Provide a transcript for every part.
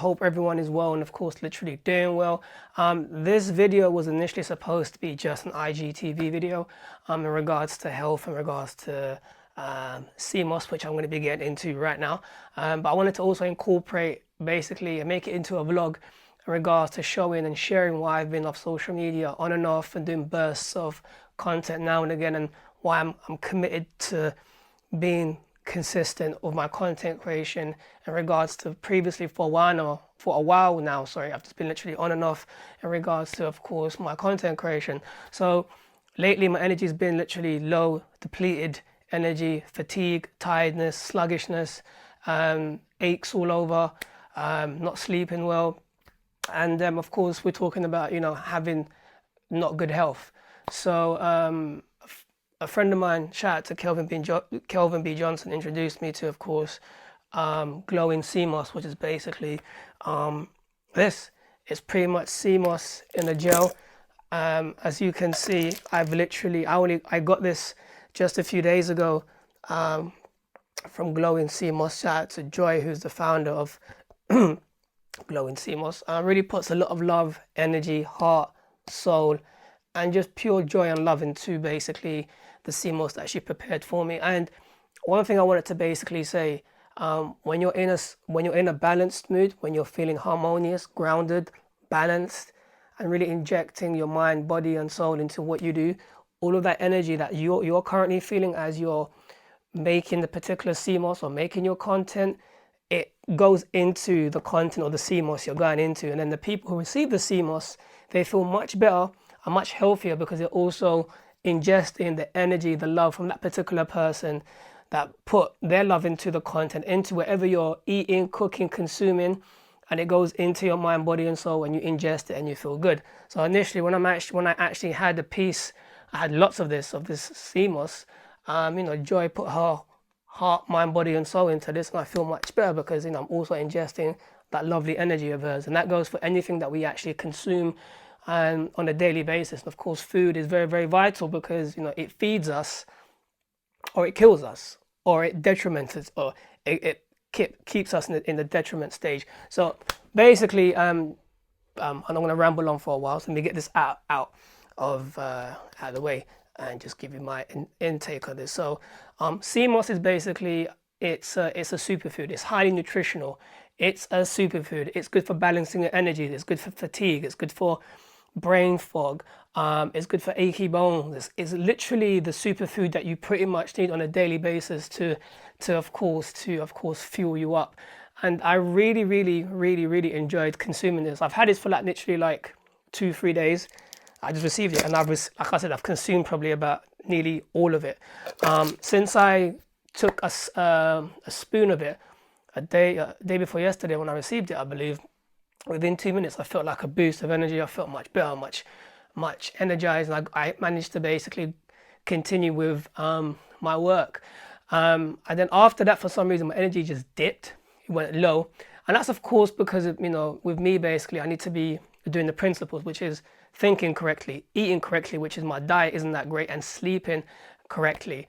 hope everyone is well and of course literally doing well. This video was initially supposed to be just an IGTV video in regards to health, in regards to CMOS, which I'm going to be getting into right now. But I wanted to also incorporate basically and make it into a vlog in regards to showing and sharing why I've been off social media on and off and doing bursts of content now and again, and why I'm committed to being consistent with my content creation in regards to previously for a while now, I've just been literally on and off in regards to, of course, my content creation. So lately my energy has been literally low, depleted energy, fatigue, tiredness, sluggishness, aches all over, not sleeping well, and of course we're talking about, you know, having not good health. So a friend of mine, shout out to Kelvin B. Johnson, introduced me to, of course, glowing CMOS, which is basically this. It's pretty much CMOS in a gel. As you can see, I got this just a few days ago from Glowing CMOS. Shout out to Joy, who's the founder of Glowing CMOS. Really puts a lot of love, energy, heart, soul, and just pure joy and love into basically the CMOS that she prepared for me. And one thing I wanted to basically say, when you're in a balanced mood, when you're feeling harmonious, grounded, balanced, and really injecting your mind, body, and soul into what you do, all of that energy that you're currently feeling as you're making the particular CMOS or making your content, it goes into the content or the CMOS you're going into. And then the people who receive the CMOS, they feel much better, are much healthier, because they're also ingesting the energy, the love from that particular person that put their love into the content, into whatever you're eating, cooking, consuming, and it goes into your mind, body, and soul, and you ingest it and you feel good. So initially, when I actually had a piece, I had lots of this CMOS. You know, Joy put her heart, mind, body, and soul into this, and I feel much better because, you know, I'm also ingesting that lovely energy of hers, and that goes for anything that we actually consume on a daily basis. And of course, food is very, very vital because, you know, it feeds us, or it kills us, or it detriments us, or it keeps us in the detriment stage. So basically, and I'm going to ramble on for a while, so let me get this out of the way and just give you my intake of this. So CMOS is basically, it's a superfood. It's highly nutritional. It's a superfood. It's good for balancing your energy. It's good for fatigue. It's good for brain fog. It's good for achy bones. It's literally the superfood that you pretty much need on a daily basis to of course fuel you up. And I really enjoyed consuming this. I've had this for literally 2-3 days. I just received it, and I've consumed probably about nearly all of it. Since I took a spoon of it a day before yesterday when I received it, I believe, within 2 minutes I felt like a boost of energy. I felt much better, much energized, and I managed to basically continue with my work. And then after that, for some reason, my energy just dipped. It went low, and that's of course because of, you know, with me basically, I need to be doing the principles, which is thinking correctly, eating correctly, which is my diet isn't that great, and sleeping correctly.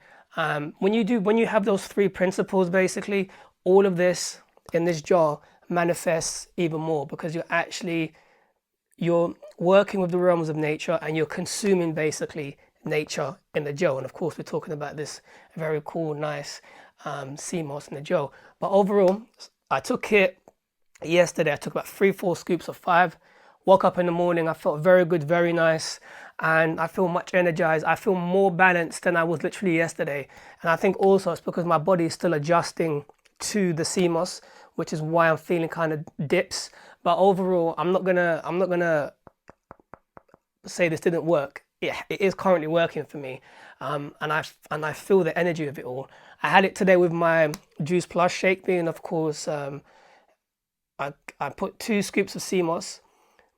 When you have those 3 principles, basically all of this in this jar manifests even more, because you're working with the realms of nature, and you're consuming basically nature in the gel. And of course we're talking about this very cool, nice CMOS in the gel. But overall, I took it yesterday. I took about 3-4 scoops of 5. Woke up in the morning, I felt very good, very nice, and I feel much energized. I feel more balanced than I was literally yesterday. And I think also it's because my body is still adjusting to the CMOS, which is why I'm feeling kind of dips. But overall, I'm not gonna say this didn't work. It is currently working for me, and I feel the energy of it all. I had it today with my Juice Plus shake, being of course I put 2 scoops of CMOS,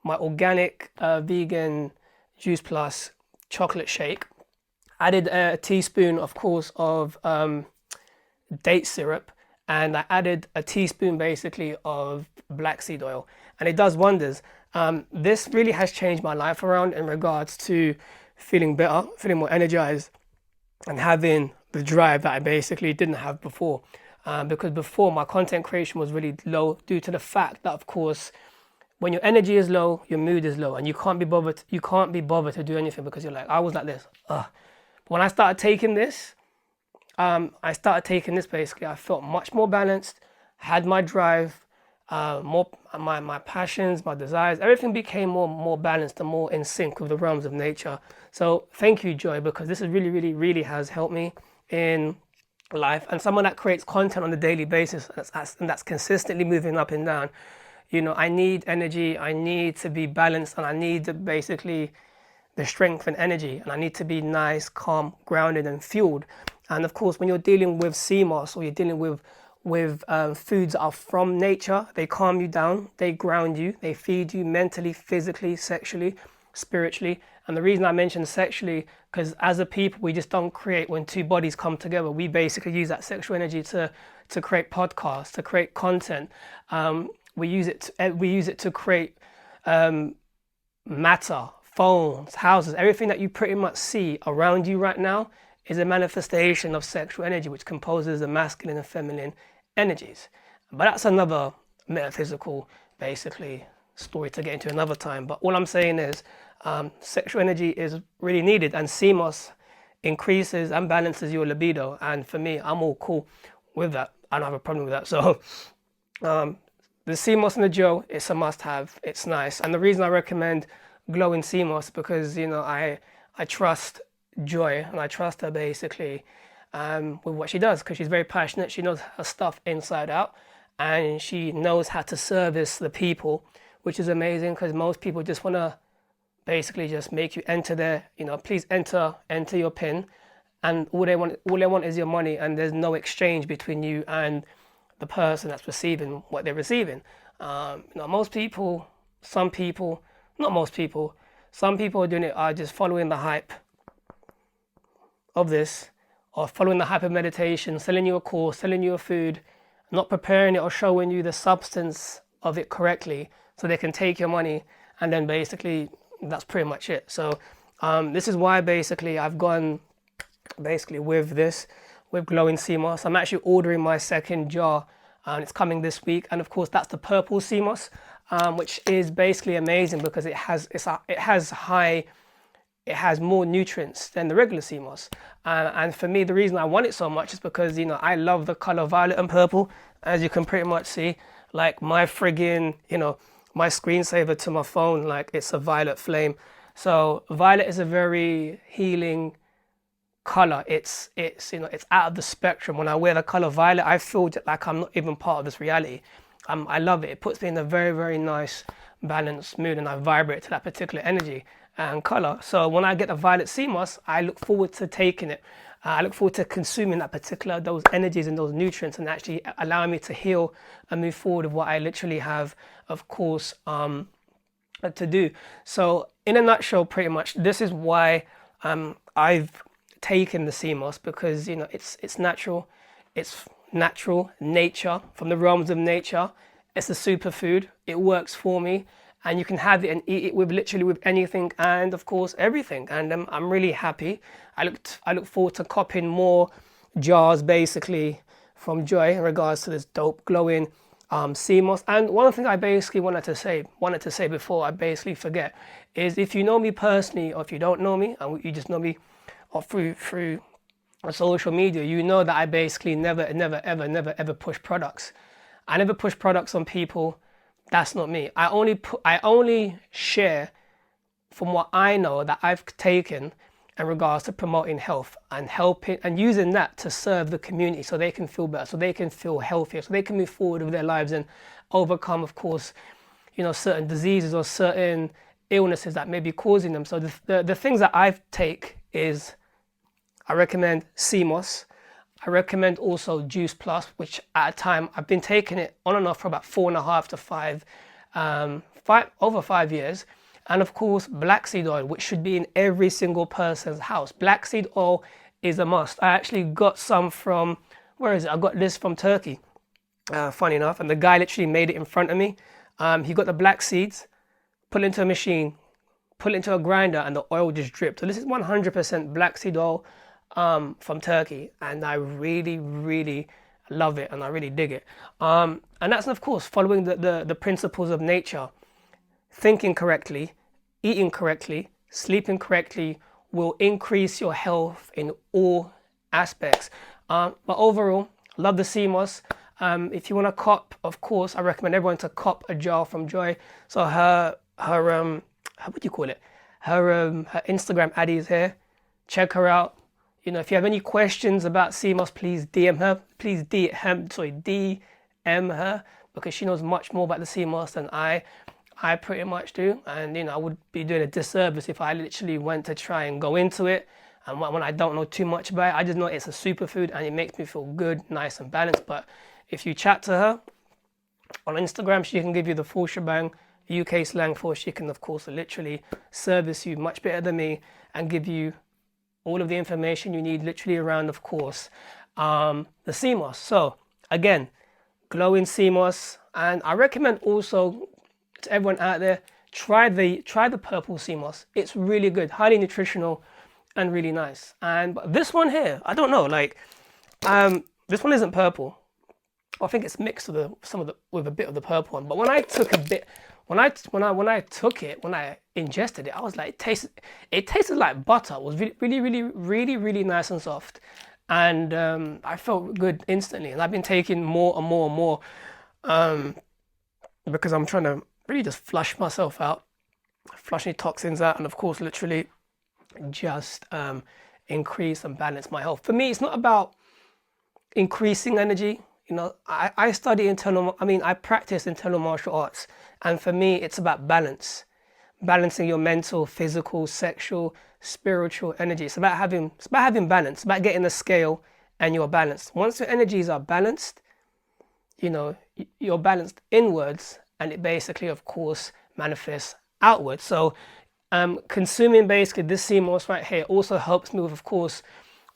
my organic vegan Juice Plus chocolate shake, added a teaspoon of course of date syrup, and I added a teaspoon basically of black seed oil, and it does wonders. This really has changed my life around in regards to feeling better, feeling more energized, and having the drive that I basically didn't have before. because before my content creation was really low due to the fact that, of course, when your energy is low, your mood is low, and you can't be bothered. You can't be bothered to do anything because you're like, I was like this. Ugh. But when I started taking this, basically, I felt much more balanced, had my drive, more my passions, my desires, everything became more balanced and more in sync with the realms of nature. So thank you, Joy, because this is really has helped me in life. And someone that creates content on a daily basis and that's consistently moving up and down. You know, I need energy, I need to be balanced, and I need basically the strength and energy, and I need to be nice, calm, grounded, and fueled. And of course, when you're dealing with sea moss, or you're dealing with foods that are from nature, they calm you down, they ground you, they feed you mentally, physically, sexually, spiritually. And the reason I mentioned sexually, because as a people, we just don't create when two bodies come together. We basically use that sexual energy to create podcasts, to create content. We use it to create matter, phones, houses, everything that you pretty much see around you right now is a manifestation of sexual energy, which composes the masculine and feminine energies. But that's another metaphysical, basically, story to get into another time. But all I'm saying is sexual energy is really needed, and sea moss increases and balances your libido. And for me, I'm all cool with that. I don't have a problem with that. So the sea moss and the Joe, it's a must-have. It's nice, and the reason I recommend glowing sea moss because I trust Joy, and I trust her basically with what she does, because she's very passionate. She knows her stuff inside out, and she knows how to service the people, which is amazing. Because most people just want to basically just make you enter their, please enter your PIN, and all they want is your money, and there's no exchange between you and the person that's receiving what they're receiving. Most people, some people, not most people, some people are doing it are just following the hype of this, or following the hype of meditation, selling you a course, selling you a food, not preparing it or showing you the substance of it correctly, so they can take your money, and then basically that's pretty much it. So this is why basically I've gone basically with glowing sea moss. I'm actually ordering my second jar, and it's coming this week. And of course, that's the purple sea moss, which is basically amazing because it has more nutrients than the regular sea moss. And for me, the reason I want it so much is because I love the color violet and purple, as you can pretty much see. Like my friggin', my screensaver to my phone, like it's a violet flame. So violet is a very healing color. It's out of the spectrum. When I wear the color violet, I feel like I'm not even part of this reality. I love it. It puts me in a very, very nice balanced mood, and I vibrate to that particular energy and color. So when I get the violet sea moss, I look forward to taking it. I look forward to consuming those energies and those nutrients, and actually allowing me to heal and move forward with what I literally have, of course, to do. So in a nutshell, pretty much, this is why I've taken the sea moss, because it's natural, nature, from the realms of nature. It's a superfood. It works for me, and you can have it and eat it with literally with anything, and of course everything. And I'm really happy. I look forward to copying more jars basically from Joy in regards to this dope glowing sea moss. And one thing I basically wanted to say before I basically forget is, if you know me personally, or if you don't know me and you just know me or through social media, you know that I basically never ever push products. I never push products on people. That's not me. I only share from what I know that I've taken in regards to promoting health and helping and using that to serve the community, so they can feel better, so they can feel healthier, so they can move forward with their lives and overcome, of course, certain diseases or certain illnesses that may be causing them. So the things that I take is, I recommend sea moss. I recommend also Juice Plus, which at a time I've been taking it on and off for about 4.5 to over 5 years. And of course, black seed oil, which should be in every single person's house. Black seed oil is a must. I actually got some from, where is it? I got this from Turkey, funny enough. And the guy literally made it in front of me. He got the black seeds, put it into a machine, put it into a grinder, and the oil just dripped. So this is 100% black seed oil from Turkey. And I really I love it and I really dig it. And that's, of course, following the principles of nature. Thinking correctly, eating correctly, sleeping correctly will increase your health in all aspects. But overall, love the sea moss. If you want to cop, of course, I recommend everyone to cop a jar from Joy. So her what do you call it? Her Instagram ad is here. Check her out. You know, if you have any questions about sea moss, please DM her. Please DM her, because she knows much more about the sea moss than I pretty much do. And you know, I would be doing a disservice if I literally went to try and go into it. And when I don't know too much about it, I just know it's a superfood and it makes me feel good, nice and balanced. But if you chat to her on Instagram, she can give you the full shebang, UK slang for she can, of course, literally service you much better than me and give you all of the information you need literally around, of course, the sea moss. So again, glowing sea moss. And I recommend also to everyone out there, try the purple sea moss. It's really good, highly nutritional and really nice. And but this one here, I don't know, like this one isn't purple. I think it's mixed with with a bit of the purple one. But when I took a bit, when I ingested it, I was like, it tasted like butter. It was really nice and soft, and I felt good instantly. And I've been taking more and more because I'm trying to really just flush myself out, flush any toxins out, and of course, literally just increase and balance my health. For me, it's not about increasing energy. You know, I practice internal martial arts, and for me, it's about balance, balancing your mental, physical, sexual, spiritual energy. It's about having balance, about getting the scale and you're balanced. Once your energies are balanced, you know, you're balanced inwards, and it basically, of course, manifests outwards. So consuming basically this sea moss right here also helps me with, of course,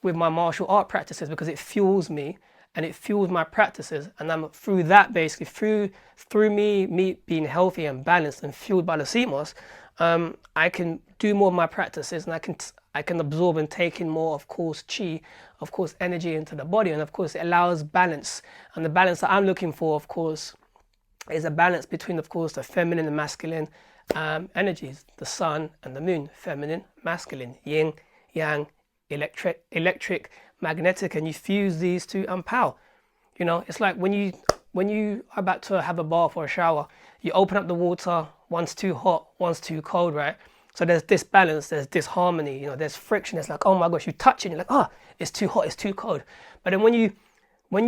with my martial art practices, because it fuels me and it fuels my practices. And I'm through that, basically through me being healthy and balanced and fueled by the sea moss, I can do more of my practices, and I can absorb and take in more, of course, chi, of course, energy into the body. And of course, it allows balance. And the balance that I'm looking for, of course, is a balance between, of course, the feminine and masculine energies, the sun and the moon, feminine, masculine, yin, yang, electric, magnetic, and you fuse these two and pow. You know, it's like when you are about to have a bath or a shower, you open up the water, one's too hot, one's too cold, right? So there's this balance, there's disharmony, you know, there's friction. It's like, oh my gosh, you touch it and you're like, oh, it's too hot, it's too cold. But then when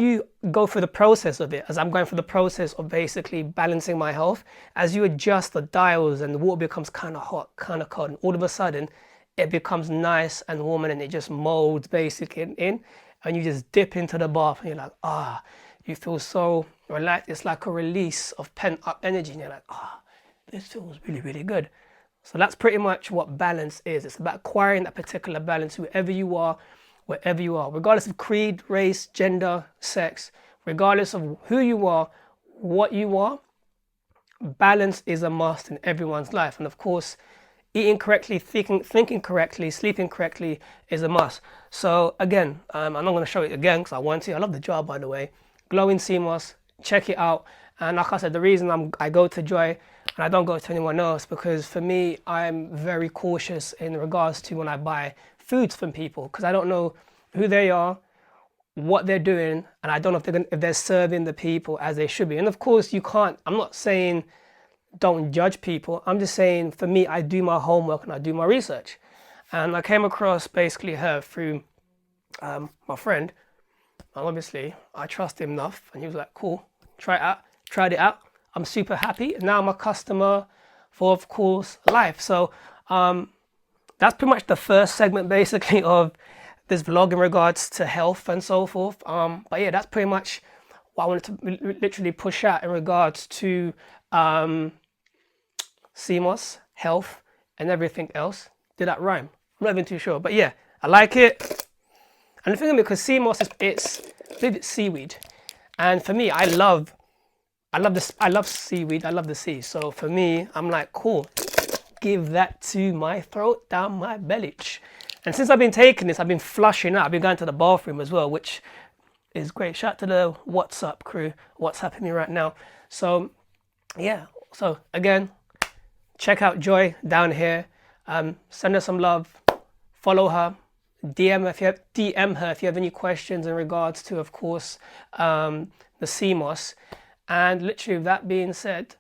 you go through the process of it, as I'm going through the process of basically balancing my health, as you adjust the dials and the water becomes kind of hot, kind of cold, and all of a sudden it becomes nice and warm, and it just molds basically in, and you just dip into the bath and you're like, you feel so relaxed. It's like a release of pent up energy, and you're like, this feels really good. So that's pretty much what balance is. It's about acquiring that particular balance, wherever you are, regardless of creed, race, gender, sex, regardless of who you are, what you are, balance is a must in everyone's life. And of course, eating correctly, thinking correctly, sleeping correctly is a must. So again, I'm not going to show it again because I want to. I love the jar, by the way. Glowing sea moss, check it out. And like I said, the reason I go to Joy and I don't go to anyone else, because for me, I'm very cautious in regards to when I buy foods from people, because I don't know who they are, what they're doing, and I don't know if they're serving the people as they should be. And of course, you can't. I'm not saying don't judge people. I'm just saying, for me, I do my homework and I do my research. And I came across basically her through my friend, and obviously I trust him enough, and he was like, cool, try it out. Tried it out. I'm super happy. Now I'm a customer for, of course, life. So that's pretty much the first segment basically of this vlog in regards to health and so forth. But yeah, that's pretty much what I wanted to literally push out in regards to sea moss, health, and everything else. Did that rhyme? I'm not even too sure. But yeah, I like it. And the thing is, because sea moss it's seaweed. And for me, I love seaweed, I love the sea. So for me, I'm like, cool, give that to my throat, down my belly. And since I've been taking this, I've been flushing out. I've been going to the bathroom as well, which is great. Shout out to the WhatsApp crew, WhatsApping me right now. So yeah, so again, check out Joy down here. Send her some love, follow her, DM her if you have any questions in regards to, of course, the CMOS. And literally, with that being said,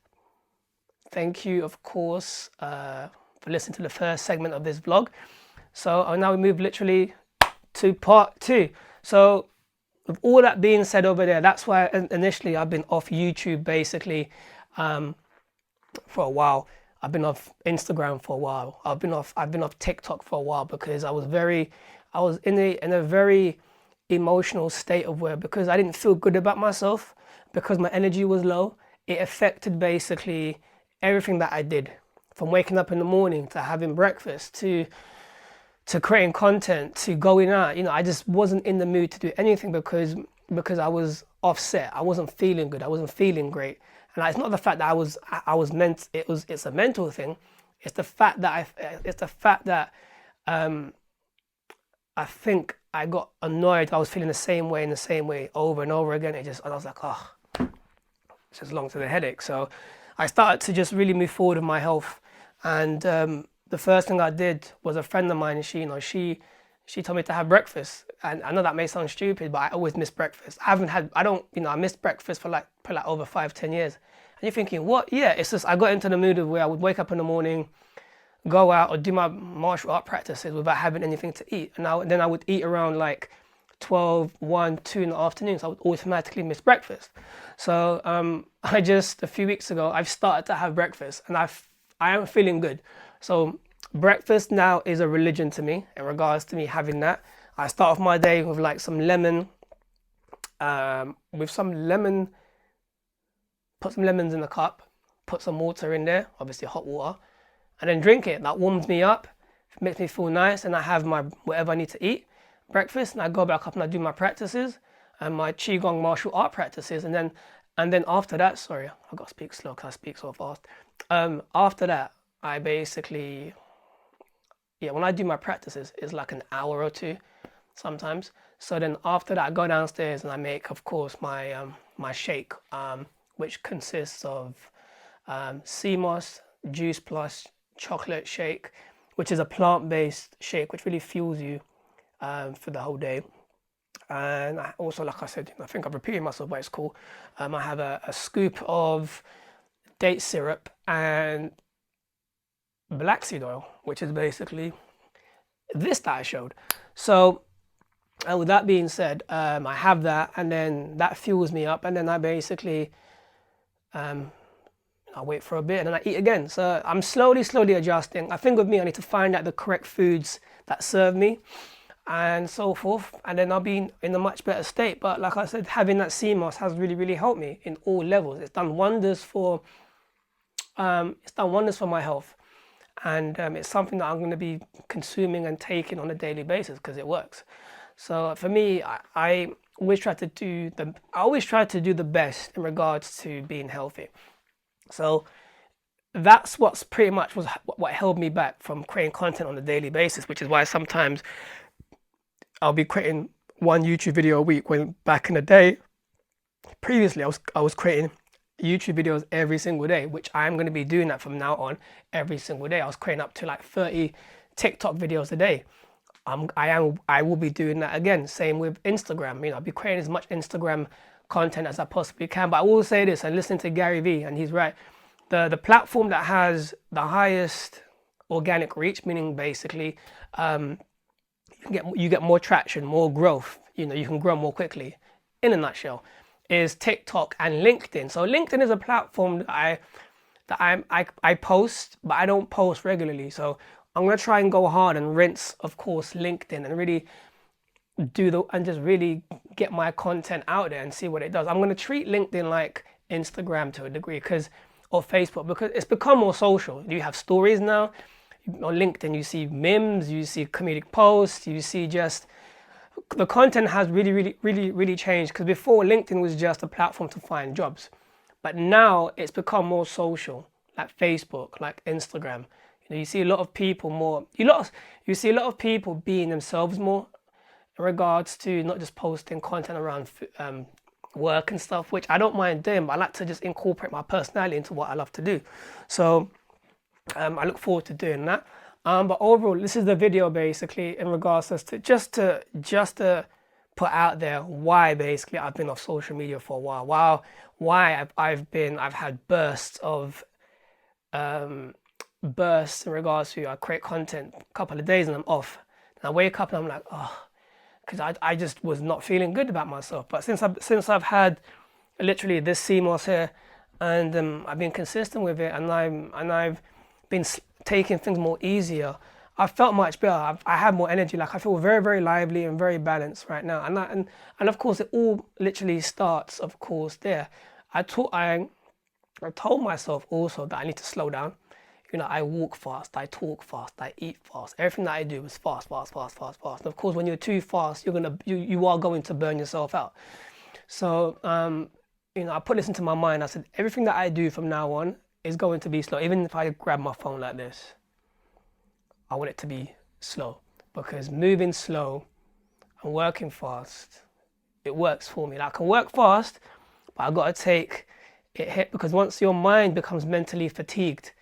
thank you, of course, for listening to the first segment of this vlog. So now we move literally to part 2. So with all that being said over there, that's why initially I've been off YouTube basically for a while. I've been off Instagram for a while. I've been off TikTok for a while because I was in a very emotional state of where, because I didn't feel good about myself, because my energy was low, it affected basically everything that I did, from waking up in the morning to having breakfast to creating content to going out. I just wasn't in the mood to do anything because I was offset. I wasn't feeling good. I wasn't feeling great. And it's not the fact that it's a mental thing. It's the fact that I think I got annoyed. I was feeling the same way over and over again. And I was like, oh, it's just long to the headache. So I started to just really move forward with my health. And the first thing I did was, a friend of mine, she told me to have breakfast. And I know that may sound stupid, but I always miss breakfast. I missed breakfast for like over 5-10 years. And you're thinking, what? Yeah, it's just, I got into the mood of where I would wake up in the morning, go out or do my martial art practices without having anything to eat. And then I would eat around like 12, 1, 2 in the afternoon. So I would automatically miss breakfast. So a few weeks ago, I've started to have breakfast and I am feeling good. So breakfast now is a religion to me in regards to me having that. I start off my day with like some lemon, put some lemons in the cup, put some water in there, obviously hot water, and then drink it. That warms me up, makes me feel nice, and I have my whatever I need to eat, breakfast, and I go back up and I do my practices and my Qigong martial art practices, and then after that, sorry, I got to speak slow because I speak so fast. After that, I basically, when I do my practices, it's like an hour or 2 sometimes. So then after that, I go downstairs and I make, of course, my my shake, which consists of CMOS, Juice Plus, chocolate shake, which is a plant-based shake, which really fuels you for the whole day. And I also, like I said, I think I'm repeating myself, but it's cool. I have a scoop of date syrup and black seed oil, which is basically this that I showed. So, and with that being said, I have that, and then that fuels me up, and then I basically I wait for a bit and then I eat again. So I'm slowly adjusting. I think with me, I need to find out the correct foods that serve me and so forth, and then I'll be in a much better state. But like I said, having that CMOS has really helped me in all levels. It's done wonders for my health, and it's something that I'm going to be consuming and taking on a daily basis because it works. So for me, I always try to do the best in regards to being healthy. So that's what's pretty much was what held me back from creating content on a daily basis, which is why sometimes I'll be creating one YouTube video a week, when back in the day, previously I was creating YouTube videos every single day, which I'm going to be doing that from now on every single day. I was creating up to like 30 TikTok videos a day. I will be doing that again. Same with Instagram. I'll be creating as much Instagram content as I possibly can. But I will say this, and listening to Gary Vee, and he's right. The platform that has the highest organic reach, meaning basically you get more traction, more growth. You can grow more quickly. In a nutshell, is TikTok and LinkedIn. So LinkedIn is a platform that I post, but I don't post regularly. So I'm gonna try and go hard and rinse, of course, LinkedIn, and really just really get my content out there and see what it does. I'm gonna treat LinkedIn like Instagram to a degree, or Facebook, because it's become more social. You have stories now on LinkedIn. You see memes, you see comedic posts, you see just the content has really changed. Because before, LinkedIn was just a platform to find jobs, but now it's become more social, like Facebook, like Instagram. You see a lot of people more. You see a lot of people being themselves more, in regards to not just posting content around work and stuff, which I don't mind doing, but I like to just incorporate my personality into what I love to do. So I look forward to doing that. But overall, this is the video basically in regards to just to put out there why basically I've been off social media for a while. Why I've had bursts in regards to I create content a couple of days and I'm off. And I wake up and I'm like, oh, because I just was not feeling good about myself. But since I've had literally this CMOS here, and I've been consistent with it, and I've been taking things more easier, I felt much better. I have more energy. Like I feel very, very lively and very balanced right now. And of course, it all literally starts, of course, there. I told myself also that I need to slow down. You know, I walk fast, I talk fast, I eat fast. Everything that I do is fast. And of course, when you're too fast, you are going to burn yourself out. So, you know, I put this into my mind. I said, everything that I do from now on is going to be slow. Even if I grab my phone like this, I want it to be slow, because moving slow and working fast, it works for me. Like, I can work fast, but I got to take it hit, because once your mind becomes mentally fatigued,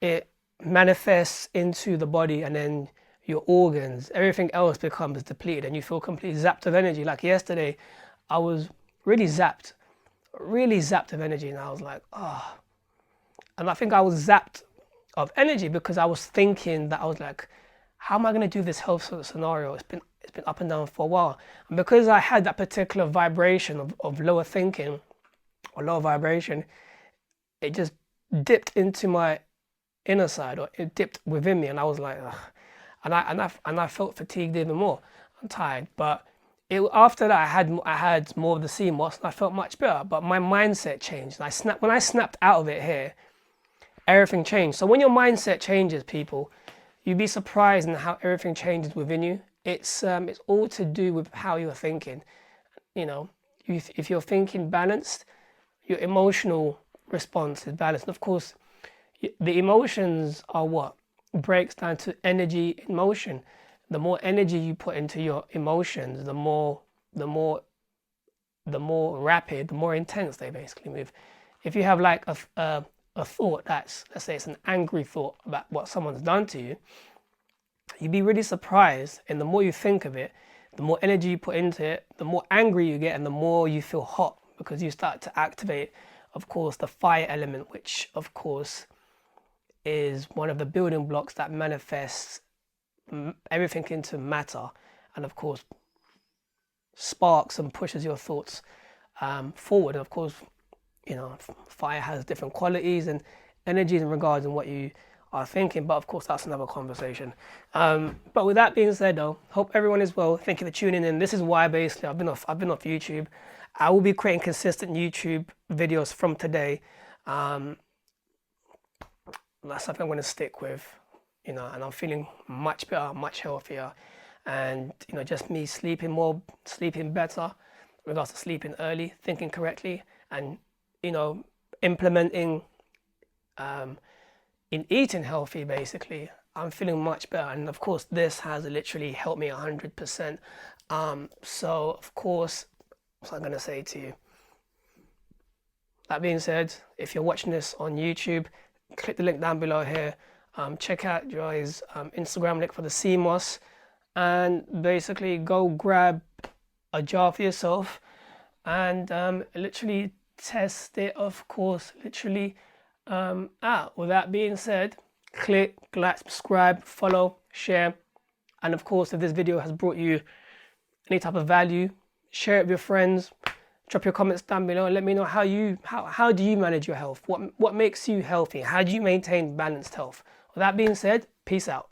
it manifests into the body, and then your organs, everything else becomes depleted, and you feel completely zapped of energy. Like yesterday, I was really zapped of energy, and I was like, oh. And I think I was zapped of energy because I was thinking that I was like, how am I going to do this health scenario? It's been up and down for a while. And because I had that particular vibration of lower thinking or lower vibration, it just dipped into my inner side, or it dipped within me, and I was like, ugh. And I felt fatigued even more. I'm tired, but after that I had more of the CMOS, and I felt much better. But my mindset changed. And when I snapped out of it here, everything changed. So when your mindset changes, people, you'd be surprised in how everything changes within you. It's all to do with how you're thinking. You know, if you're thinking balanced, your emotional response is balanced. And of course, the emotions are what breaks down to energy in motion. The more energy you put into your emotions, the more rapid, the more intense they basically move. If you have like a thought that's, let's say it's an angry thought about what someone's done to you, you'd be really surprised. And the more you think of it, the more energy you put into it, the more angry you get, and the more you feel hot, because you start to activate, of course, the fire element, which of course is one of the building blocks that manifests everything into matter, and of course sparks and pushes your thoughts forward. And of course, you know, fire has different qualities and energies in regards to what you are thinking, but of course that's another conversation. But with that being said, though, hope everyone is well. Thank you for tuning in. This is why basically I've been off YouTube. I will be creating consistent YouTube videos from today. That's something I'm going to stick with, you know, and I'm feeling much better, much healthier, and you know, just me sleeping more, sleeping better, in regards to sleeping early, thinking correctly, and you know, implementing in eating healthy. Basically, I'm feeling much better, and of course, this has literally helped me 100%. So of course, what I'm going to say to you. That being said, if you're watching this on YouTube, click the link down below here. Check out Joy's Instagram link for the CMOS, and basically go grab a jar for yourself and literally test it, of course, literally out. With that being said, click like, subscribe, follow, share, and of course, if this video has brought you any type of value, share it with your friends. Drop your comments down below and let me know how do you manage your health? What makes you healthy? How do you maintain balanced health? With that being said, peace out.